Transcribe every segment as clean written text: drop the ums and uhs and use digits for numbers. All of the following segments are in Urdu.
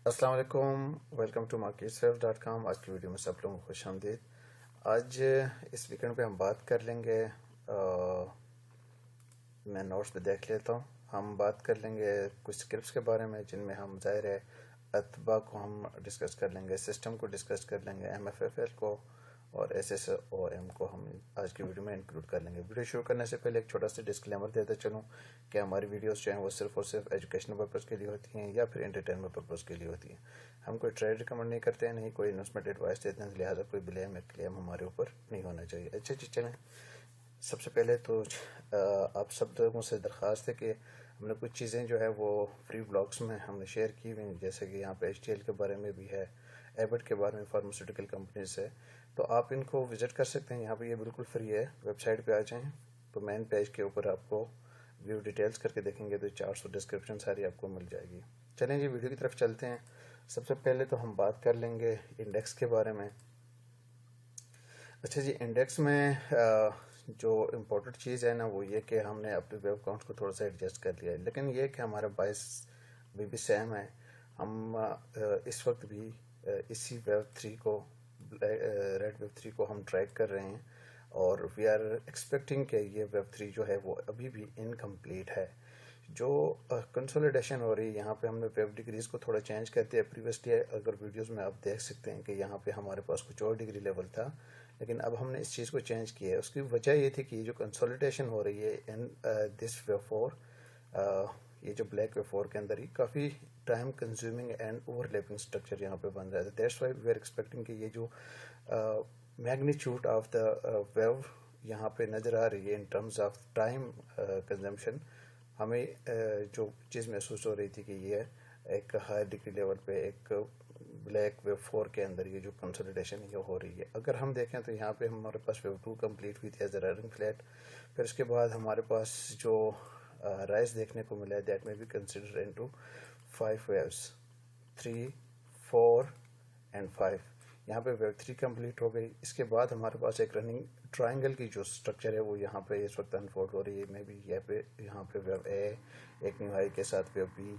السلام علیکم، ویلکم ٹو marketsurf.com۔ آج کی ویڈیو میں سب لوگوں کو خوش آمدید۔ آج اس ویکنڈ پہ ہم بات کر لیں گے، میں نوٹس پہ دیکھ لیتا ہوں۔ ہم بات کر لیں گے کچھ اسکرپٹس کے بارے میں جن میں ہم ظاہر ہے اتباع کو ہم ڈسکس کر لیں گے، سسٹم کو ڈسکس کر لیں گے، MFFL کو اور SSOM کو ہم آج کی ویڈیو میں انکلوڈ کر لیں گے۔ ویڈیو شروع کرنے سے پہلے ایک چھوٹا سا ڈسکلیمر دیتا چلوں کہ ہماری ویڈیوز جو ہیں وہ صرف اور صرف ایجوکیشنل پرپز کے لیے ہوتی ہیں یا پھر انٹرٹینمنٹ پرپز کے لیے ہوتی ہیں۔ ہم کوئی ٹریڈ ریکمنڈ نہیں کرتے ہیں، نہیں کوئی انویسٹمنٹ ایڈوائس دیتے ہیں، لہٰذا کوئی بلیم یا کلیم ہمارے اوپر نہیں ہونا چاہیے۔ اچھا جی، چلیں سب سے پہلے تو آپ سب لوگوں سے درخواست ہے کہ ہم نے کچھ چیزیں جو ہے وہ فری بلاگس میں ہم نے شیئر کی ہوئی ہیں، جیسے کہ یہاں پہ HTL کے بارے میں بھی ہے، ایبٹ کے بارے میں، فارماسیوٹیکل کمپنیز ہے، تو آپ ان کو وزٹ کر سکتے ہیں۔ یہاں پہ یہ بالکل فری ہے، ویب سائٹ پہ آ جائیں تو مین پیج کے اوپر آپ کو ویو ڈیٹیلز کر کے دیکھیں گے تو 400 ڈسکرپشن ساری آپ کو مل جائے گی۔ چلیں جی ویڈیو کی طرف چلتے ہیں۔ سب سے پہلے تو ہم بات کر لیں گے انڈیکس کے بارے میں۔ اچھا جی، انڈیکس میں جو امپورٹنٹ چیز ہے نا وہ یہ کہ ہم نے اپنے ویب اکاؤنٹ کو تھوڑا سا ایڈجسٹ کر لیا ہے، لیکن یہ کہ ہمارا بائس بھی سیم ہے۔ ہم اس وقت بھی اسی ویب 3 کو، ریڈ ویب 3 کو ہم ٹریک کر رہے ہیں اور وی آر ایکسپیکٹنگ کہ یہ ویب 3 جو ہے وہ ابھی بھی انکمپلیٹ ہے۔ جو کنسولیڈیشن ہو رہی ہے یہاں پہ ہم نے ویب ڈگریز کو تھوڑا چینج کر دیا۔ پریویسلی اگر ویڈیوز میں آپ دیکھ سکتے ہیں کہ یہاں پہ ہمارے پاس کچھ اور ڈگری لیول تھا، لیکن اب ہم نے اس چیز کو چینج کیا ہے۔ اس کی وجہ یہ تھی کہ یہ جو کنسولیڈیشن ہو رہی ہے ان دس ویب 4، یہ جو بلیک ویب 4 کے اندر ہی کافی time consuming and overlapping structure یہاں پہ بن رہا ہے۔ That's why we are expecting کہ یہ جو میگنیچیوڈ آف دا ویو یہاں پہ نظر آ رہی ہے in terms of time consumption, ہمیں جو چیز محسوس ہو رہی تھی کہ یہ ایک ہائی ڈگری لیول پہ ایک بلیک ویب 4 کے اندر یہ جو کنسولیڈیشن یہ ہو رہی ہے۔ اگر ہم دیکھیں تو یہاں پہ ہمارے پاس ویب 2 کمپلیٹ ہوئی تھی ایز اے رننگ فلیٹ، پھر اس کے بعد ہمارے پاس جو رائز دیکھنے کو ملا ہے that may be consider into 5 waves, 3 4 and 5۔ یہاں پہ ویب 3 کمپلیٹ ہو گئی، اس کے بعد ہمارے پاس ایک رننگ ٹرائنگل کی جو اسٹرکچر ہے وہ یہاں پہ اس وقت انفولڈ ہو رہی ہے۔ میں بھی یہاں پہ ویب اے ایک نیو ہائی کے ساتھ، wave B,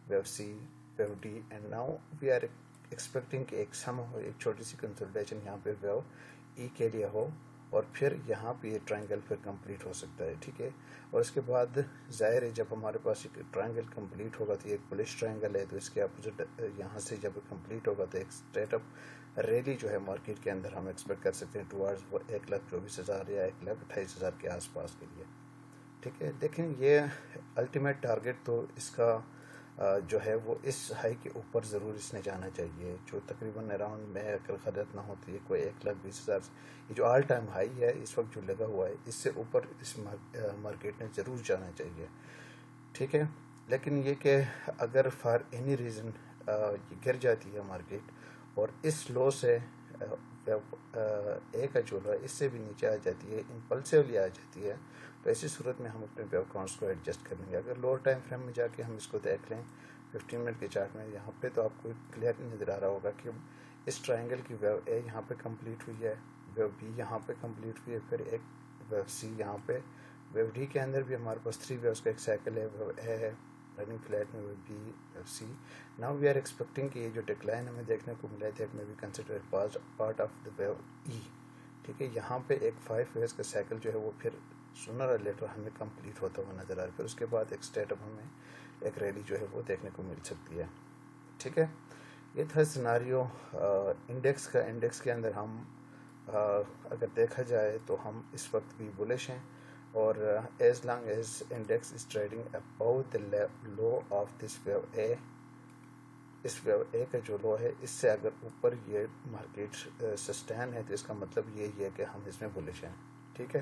wave C, wave D, and now we are expecting کہ ایک چھوٹی سی کنسولیڈیشن یہاں پہ ویب ای کے لیے ہو اور پھر یہاں پہ یہ ٹرائنگل پھر کمپلیٹ ہو سکتا ہے، ٹھیک ہے۔ اور اس کے بعد ظاہر ہے جب ہمارے پاس ایک ٹرائنگل کمپلیٹ ہوگا تو یہ ایک بلش ٹرائنگل ہے، تو اس کے اپوزٹ یہاں سے جب کمپلیٹ ہوگا تو ایک اسٹریٹ اپ ریلی جو ہے مارکیٹ کے اندر ہم ایکسپیکٹ کر سکتے ہیں ٹوارڈز 1,24,000 یا 1,28,000 کے آس پاس کے لیے، ٹھیک ہے۔ دیکھیں یہ الٹیمیٹ ٹارگیٹ تو اس کا جو ہے وہ اس ہائی کے اوپر ضرور اس نے جانا چاہیے، جو تقریباً اراؤنڈ میں اگر غلط نہ ہوتی ہے کوئی 1,20,000، یہ جو آل ٹائم ہائی ہے اس وقت جو لگا ہوا ہے اس سے اوپر اس مارکیٹ نے ضرور جانا چاہیے، ٹھیک ہے۔ لیکن یہ کہ اگر فار اینی ریزن یہ گر جاتی ہے مارکیٹ اور اس لو سے اے کا جو لو ہے اس سے بھی نیچے آ جاتی ہے، امپلسیولی آ جاتی ہے، تو ایسی صورت میں ہم اپنے ویب اکاؤنٹس کو ایڈجسٹ کر لیں گے۔ اگر لوور ٹائم فریم میں جا کے ہم اس کو دیکھ لیں 15 منٹ کے چارٹ میں، یہاں پہ تو آپ کو کلیئر نظر آ رہا ہوگا کہ اس ٹرائنگل کی ویو اے یہاں پہ کمپلیٹ ہوئی ہے، ویو بی یہاں پہ کمپلیٹ ہوئی ہے، پھر ایک ویو سی یہاں پہ، ویو ڈی کے اندر بھی ہمارے پاس 3 ویوز کا ایک سائیکل ہے، ویو اے ہے رننگ فلیٹ میں، wave B, wave C. Now we are expecting کہ یہ جو ڈکلائن ہمیں دیکھنے کو ملا ہے that may be considered part of the wave E, ٹھیک ہے۔ یہاں پہ ایک 5 ویوز کا سائیکل جو ہے وہ پھر سونر اور لیٹر ہمیں کمپلیٹ ہوتا ہوا نظر آ رہا ہے، پھر اس کے بعد ایک اسٹیٹ اپ ہمیں ایک ریلی جو ہے وہ دیکھنے کو مل سکتی ہے، ٹھیک ہے۔ یہ تھا سیناریو انڈیکس کا۔ انڈیکس کے اندر ہم اگر دیکھا جائے تو ہم اس وقت بھی بلش ہیں، اور as long as index is trading above the low of this wave A, اس ویو اے کا جو لو ہے اس سے اگر اوپر یہ مارکیٹ سسٹین ہے تو اس کا مطلب یہ ہے کہ ہم اس میں بلش ہیں، ٹھیک ہے۔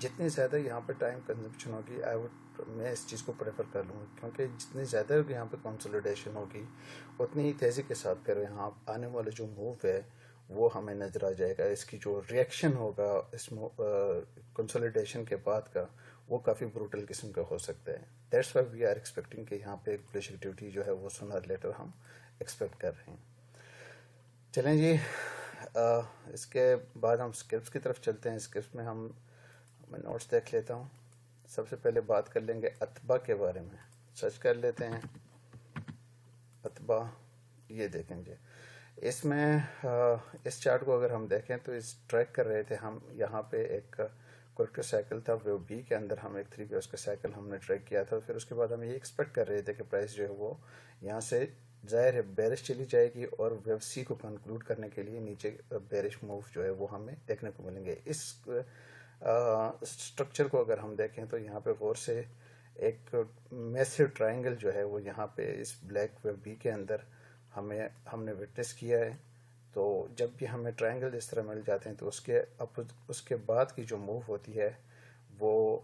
جتنی زیادہ یہاں پہ ٹائم کنزمپشن ہوگی میں اس چیز کو پریفر کر لوں گا، کیونکہ جتنی زیادہ یہاں پہ کنسولیڈیشن ہوگی اتنی ہی تیزی کے ساتھ پھر یہاں آنے والا جو موو ہے وہ ہمیں نظر آ جائے گا، اس کی جو ریئیکشن ہوگا اس کنسولیڈیشن کے بعد کا وہ کافی بروٹل قسم کا ہو سکتا ہے۔ That's why we are expecting کہ یہاں پہ ایک بلش ایکٹیویٹی جو ہے وہ سونر لیٹر ہم ایکسپیکٹ کر رہے ہیں۔ چلیں جی اس کے بعد ہم اسکرپٹس کی طرف چلتے ہیں۔ اسکرپٹس میں میں نوٹس دیکھ لیتا ہوں۔ سب سے پہلے بات کر لیں گے اتباع کے بارے میں، سرچ کر لیتے ہیں اتباع یہ دیکھیں گے اس میں اس چارٹ کو اگر ہم دیکھیں تو اس ٹریک کر رہے تھے ہم یہاں پہ ایک کوریکٹر سائیکل تھا ویو بی کے اندر ہم ایک 3 ویوز کا سائیکل ہم نے ٹریک کیا تھا. پھر اس کے بعد ہم یہ ایکسپیکٹ کر رہے تھے کہ پرائس جو ہے وہ یہاں سے ظاہر ہے بیرش چلی جائے گی اور ویو سی کو کنکلوڈ کرنے کے لیے نیچے بیرش موو جو ہے وہ ہمیں دیکھنے کو ملیں گے. اس اسٹرکچر کو اگر ہم دیکھیں تو یہاں پہ غور سے ایک میسو ٹرائنگل جو ہے وہ یہاں پہ اس بلیک ویو بی کے اندر ہم نے وٹنس کیا ہے. تو جب بھی ہمیں ٹرائنگل اس طرح مل جاتے ہیں تو اس کے بعد کی جو موو ہوتی ہے وہ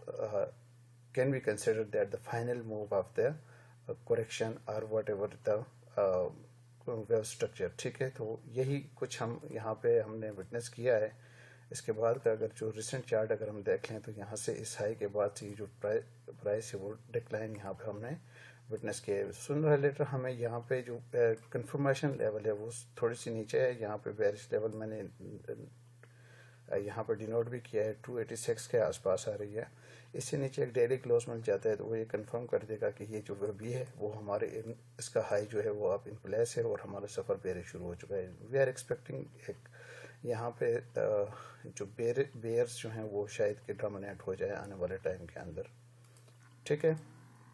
can be consider that the final move of the correction اور whatever the wave structure. ٹھیک ہے, تو یہی کچھ ہم یہاں پہ ہم نے وٹنس کیا ہے. اس کے بعد کا اگر جو ریسنٹ چارٹ اگر ہم دیکھ لیں تو یہاں سے اس ہائی کے بعد سے جو پرائس ہے وہ ڈکلائن یہاں پہ ہم نے وٹنس کیا ہے. سنر لیٹر ہمیں یہاں پہ جو کنفرمیشن لیول ہے وہ تھوڑی سی نیچے ہے. یہاں پہ بیرش لیول میں نے یہاں پہ ڈینوٹ بھی کیا ہے 286 کے آس پاس آ رہی ہے. اس سے نیچے ایک ڈیلی کلوز مل جاتا ہے تو وہ یہ کنفرم کر دے گا کہ یہ جو بھی ہے وہ ہمارے اس کا ہائی جو ہے وہ اب ان پلیس ہے اور ہمارا سفر بیرش شروع ہو چکا ہے. وی آر ایکسپیکٹنگ ایک یہاں پہ جو بیئرس جو ہیں وہ شاید کہ ڈومینیٹ ہو جائے آنے والے ٹائم کے اندر. ٹھیک ہے,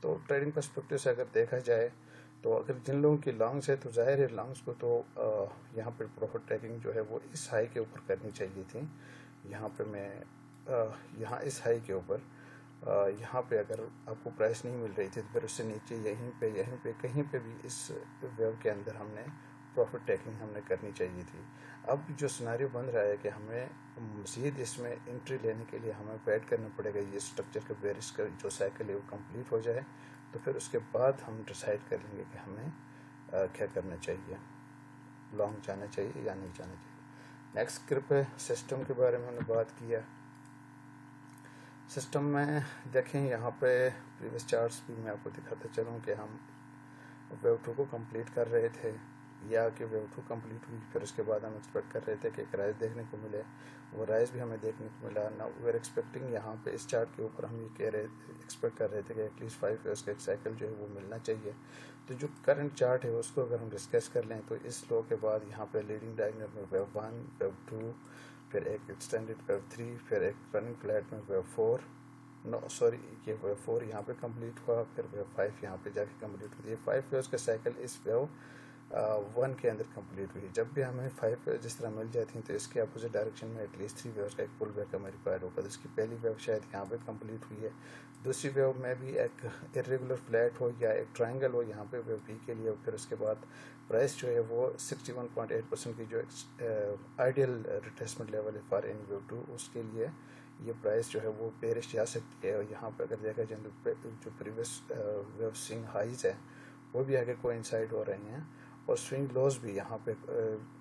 تو ٹریڈنگ پرسپیکٹو سے اگر دیکھا جائے تو اگر جن لوگوں کی لانگس ہے تو ظاہر ہے لانگس کو تو یہاں پہ پروفٹ ٹیکنگ جو ہے وہ اس ہائی کے اوپر کرنی چاہیے تھی. یہاں پہ میں یہاں اس ہائی کے اوپر یہاں پہ اگر آپ کو پرائس نہیں مل رہی تھی تو پھر اس سے نیچے یہیں پہ کہیں پہ بھی اس ویو کے اندر ہم نے پروفٹ ٹیکنگ ہم نے کرنی چاہیے تھی. اب جو سناریو بن رہا ہے کہ ہمیں مزید اس میں انٹری لینے کے لیے ہمیں ویٹ کرنا پڑے گا یہ اسٹرکچر کے بیرش کا جو سائیکل ہے وہ کمپلیٹ ہو جائے تو پھر اس کے بعد ہم ڈیسائیڈ کر لیں گے کہ ہمیں کیا کرنا چاہیے, لانگ جانا چاہیے یا نہیں جانا چاہیے. نیکسٹ گروپ ہے سسٹم کے بارے میں ہم نے بات کیا. سسٹم میں دیکھیں یہاں پہ پریویس چارٹس بھی میں آپ کو دکھاتا چلوں کہ ہم ویو 2 کو کمپلیٹ کر رہے تھے یا کہ ویو 2 کمپلیٹ ہوئی پھر اس کے بعد ہم ایکسپیکٹ کر رہے تھے کہ ایک رائز دیکھنے کو ملے, وہ رائز بھی ہمیں دیکھنے کو ملا. نا وی آر ایکسپیکٹنگ یہاں پہ اس چارٹ کے اوپر ہم یہ ایکسپیکٹ کر رہے تھے کہ ایٹ لیسٹ 5 ایئرس کا ایک سائیکل جو ہے وہ ملنا چاہیے. تو جو کرنٹ چارٹ ہے اس کو اگر ہم ڈسکس کر لیں تو اس لو کے بعد یہاں پہ لیڈنگ ڈائگنل میں ویو 1 ویو 2 پھر ایک ایکسٹینڈڈ ویو 3 پھر ایک رننگ فلیٹ میں ویو 4 یہ ویو 4 یہاں پہ کمپلیٹ ہوا پھر ویو 5 یہاں پہ جا کے کمپلیٹ ہوتی ہے. 5 ویوز کا سائیکل اس ویو 1 کے اندر کمپلیٹ ہوئی. جب بھی ہمیں 5 ویوز جس طرح مل جاتی ہیں تو اس کے اپوزٹ ڈائریکشن میں ایٹ لیسٹ 3 ویوز کا ایک پل بیک ہمیں ریکوائر ہوگا. تو اس کی پہلی ویو شاید یہاں پہ کمپلیٹ ہوئی ہے, دوسری ویو میں بھی ایک ارریگولر فلیٹ ہو یا ایک ٹرائنگل ہو یہاں پہ ویو بی کے لیے. پھر اس کے بعد پرائس جو ہے وہ 61.8% کی جو آئیڈیل ریٹریسمنٹ لیول ہے فار ان ویو 2 اس کے لیے یہ پرائس جو ہے وہ بیرش جا سکتی ہے. اور یہاں پہ اگر دیکھا جائے تو جو پریویس ویو سوئنگ ہائیز ہیں وہ بھی آگے کوئنسائڈ ہو رہی ہیں اور سوئنگ لوز بھی یہاں پہ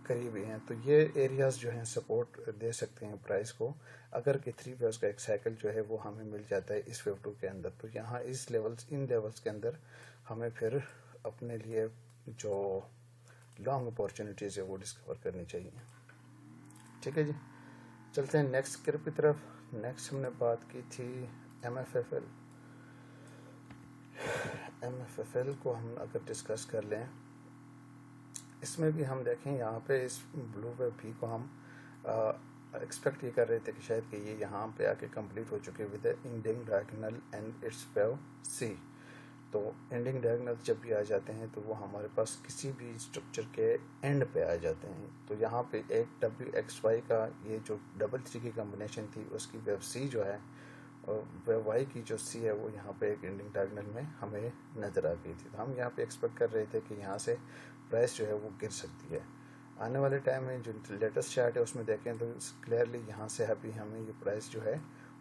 قریب ہی ہیں. تو یہ ایریاز جو ہیں سپورٹ دے سکتے ہیں پرائس کو اگر کہ 3 ویوز کا ایک سائیکل جو ہے وہ ہمیں مل جاتا ہے اس ویو 2 کے اندر. تو یہاں ان لیولز کے اندر ہمیں پھر اپنے لیے جو لانگ اپارچونیٹیز ہے وہ ڈسکور کرنی چاہیے. ٹھیک ہے جی, چلتے ہیں نیکسٹ گروپ کی طرف. نیکسٹ ہم نے بات کی تھی MFFL. MFFL کو ہم اگر ڈسکس کر لیں اس میں بھی ہم دیکھیں یہاں پہ اس بلو ویو بی کو ہم ایکسپیکٹ یہ کر رہے تھے کہ شاید کہ یہ یہاں پہ آ کے کمپلیٹ ہو چکے with ending diagonal and its wave C. تو اینڈنگ ڈائگنل جب بھی آ جاتے ہیں تو وہ ہمارے پاس کسی بھی اسٹرکچر کے اینڈ پہ آ جاتے ہیں. تو یہاں پہ ایک WXY کا یہ جو 3 کی کمبینیشن تھی اس کی ویو سی جو ہے اور ویو وائی کی جو سی ہے وہ یہاں پہ ایک اینڈنگ ڈائگنل میں ہمیں نظر آ گئی تھی. تو ہم یہاں پہ ایکسپیکٹ کر رہے تھے کہ یہاں سے پرائس جو ہے وہ گر سکتی ہے. آنے والے ٹائم میں جو لیٹسٹ چارٹ ہے اس میں دیکھیں تو کلیئرلی یہاں سے ابھی ہمیں یہ پرائس جو ہے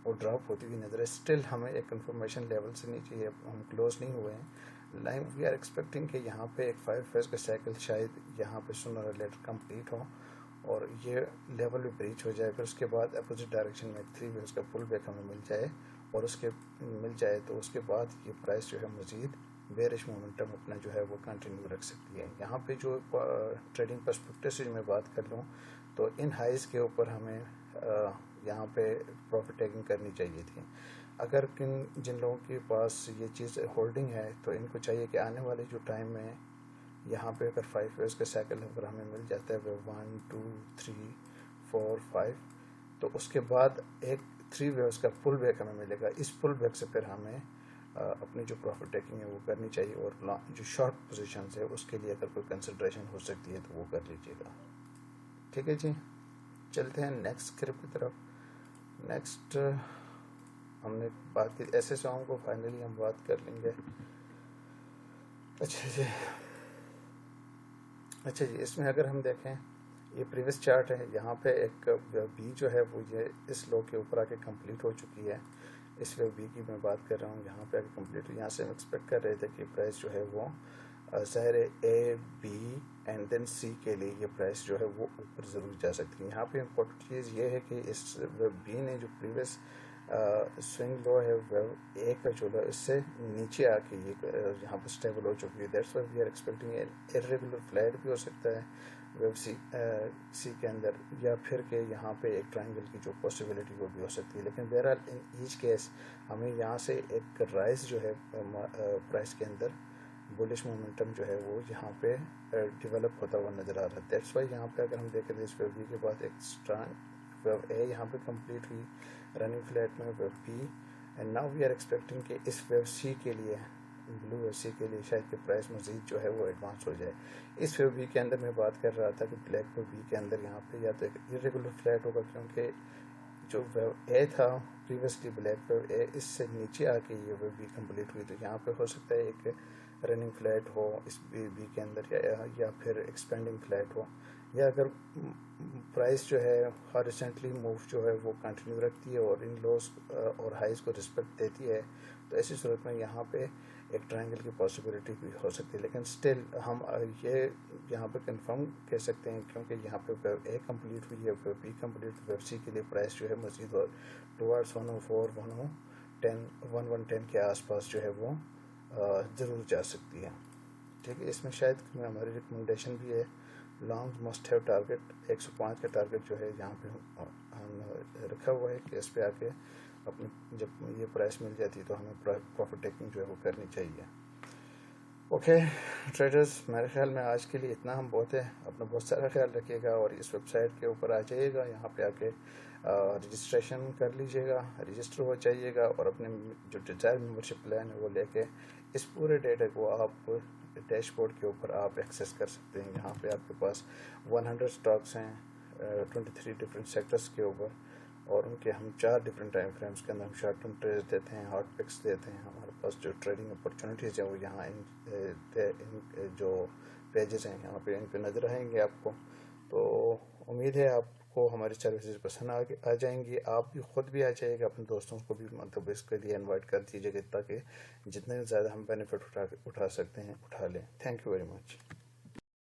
وہ ڈراپ ہوتی ہوئی نظر ہے. اسٹل ہمیں ایک کنفرمیشن لیول سے نیچے ہم کلوز نہیں ہوئے ہیں. وی آر ایکسپیکٹنگ کہ یہاں پہ ایک 5 ویوز کا سائیکل شاید یہاں پہ سونر اور لیٹر کمپلیٹ ہو اور یہ لیول بھی بریچ ہو جائے. پھر اس کے بعد اپوزٹ ڈائریکشن میں 3 ویوز کا پل بیک ہمیں مل جائے اور مل جائے تو اس کے بعد یہ پرائس جو ہے مزید بیرش مومنٹم اپنا جو ہے وہ کنٹینیو رکھ سکتی ہے. یہاں پہ جو ٹریڈنگ پرسپیکٹو سے میں بات کر لوں تو ان ہائیز کے اوپر ہمیں یہاں پہ پروفٹ ٹیکنگ کرنی چاہیے تھی. اگر جن لوگوں کے پاس یہ چیز ہولڈنگ ہے تو ان کو چاہیے کہ آنے والے جو ٹائم میں یہاں پہ اگر 5 ویوز کا سائیکل اگر ہمیں مل جاتا ہے 1 2 3 4 5، تو اس کے بعد ایک 3 ویوز کا پل بیک ہمیں ملے گا. اس پل بیک سے پھر ہمیں اپنی جو پروفٹ ٹیکنگ ہے وہ کرنی چاہیے، اور جو شارٹ پوزیشنز ہے اس کے لیے اگر کوئی کنسیڈریشن ہو سکتی ہے تو وہ کر لیجیے گا. ٹھیک ہے جی، چلتے ہیں نیکسٹ اسکرپٹ کی طرف. نیکسٹ ہم نے بات کی ایسے سانگ کو فائنلی ہم بات کر لیں گے. اچھا جی اس میں اگر ہم دیکھیں یہ پریویس چارٹ ہے، یہاں پہ ایک بی جو ہے وہ یہ اس لو کے اوپر آ کے کمپلیٹ ہو چکی ہے. اس ویو بی کی میں بات کر رہا ہوں، یہاں پہ آ کے کمپلیٹ ہوئی. یہاں سے ہم ایکسپیکٹ کر رہے تھے کہ پرائس جو ہے وہ ظاہر اے بی اینڈ دین سی کے لیے یہ پرائس جو ہے وہ اوپر ضرور جا سکتی ہے. یہاں پہ امپورٹنٹ چیز یہ ہے کہ اس ویو بی نے جو پریویس سوئنگ لو ہے ویو اے کا جو لو اس سے نیچے آ کے یہ یہاں پہ اسٹیبل ہو چکی ہے. That's why we are expecting irregular flat بھی ہو سکتا ہے ویو سی کے اندر، یا پھر کہ یہاں پہ ایک ٹرائنگل کی جو پاسبلٹی وہ بھی ہو سکتی ہے. لیکن بہرحال ان ایچ کیس ہمیں یہاں سے ایک رائز جو ہے پرائس کے اندر بولش مومنٹم جو ہے وہ یہاں پہ ڈیولپ ہوتا ہوا نظر آ رہا ہے. دیٹس وائی یہاں پہ اگر ہم دیکھیں تو اس ویو بی کے بعد ایک اسٹرانگ ویو اے یہاں پہ کمپلیٹ ہوئی رننگ فلیٹ میں wave B, and now we are expecting کہ اس ویو سی کے لیے بلو ویو سی کے لیے شاید کہ پرائس مزید جو ہے وہ ایڈوانس ہو جائے. اس ویو بی کے اندر میں بات کر رہا تھا کہ بلیک ویو بی کے اندر یہاں پہ یا تو ایک ارریگولر فلیٹ ہوگا، کیونکہ جو ویو اے تھا پریویسلی بلیک ویو اے اس سے نیچے آ کے یہ ویو بی کمپلیٹ ہوئی. تو یہاں پہ ہو سکتا ہے ایک رننگ فلیٹ ہو اس بی کے اندر، یا پھر ایکسپینڈنگ فلیٹ ہو، یا اگر پرائس جو ہے ہارزنٹلی موو جو ہے وہ کنٹینیو رکھتی ہے اور ان لوز اور ہائیز کو رسپیکٹ دیتی ہے، تو ایسی صورت میں یہاں پہ ایک ٹرائنگل کی پاسبلٹی بھی ہو سکتی ہے. لیکن اسٹل ہم یہ یہاں پہ کنفرم کہہ سکتے ہیں کیونکہ یہاں پہ ویو اے کمپلیٹ ہوئی ہے، ویو بی کمپلیٹ، ویو سی کے لیے پرائس جو ہے مزید اور ٹوارڈس 104 110 کے آس پاس جو ہے وہ ضرور جا سکتی ہے. ٹھیک ہے، اس میں شاید ہماری ریکمنڈیشن بھی ہے لانگ مسٹ ہیو ٹارگیٹ 105 کا ٹارگیٹ جو ہے یہاں پہ ہم رکھا ہوا ہے کہ اس پہ آ کے اپنی جب یہ پرائس مل جاتی ہے تو ہمیں پروفٹ ٹیکنگ جو ہے وہ کرنی چاہیے. اوکے ٹریڈرز، میرے خیال میں آج کے لیے اتنا ہم بہت ہے. اپنا بہت سارا خیال رکھیے گا اور اس ویب سائٹ کے اوپر آ جائیے گا، یہاں پہ آ کے رجسٹریشن کر لیجیے گا، رجسٹر ہو جائیے گا اور اپنے جو ڈیزائر ممبرشپ پلان ہے وہ لے کے اس پورے ڈیٹا کو آپ ڈیش بورڈ کے اوپر آپ ایکسیس کر سکتے ہیں. یہاں پہ آپ کے پاس 100 سٹاکس ہیں 23 ڈفرینٹ سیکٹرز کے اوپر، اور ان کے ہم 4 ڈفرینٹ ٹائم فریمز کے اندر ہم شارٹ ٹرم ٹریڈ دیتے ہیں، ہاٹ پکس دیتے ہیں. ہمارے پاس جو ٹریڈنگ اپرچونیٹیز ہیں وہ یہاں ان جو پیجز ہیں یہاں پہ ان پہ نظر آئیں گے آپ کو. تو امید ہے آپ کو ہماری سروسز پسند آ جائیں گی. آپ بھی خود بھی آ جائے گا، اپنے دوستوں کو بھی مطلب اس کے لیے انوائٹ کر دیجیے گا تاکہ جتنے زیادہ ہم بینیفٹ اٹھا سکتے ہیں اٹھا لیں. Thank you very much.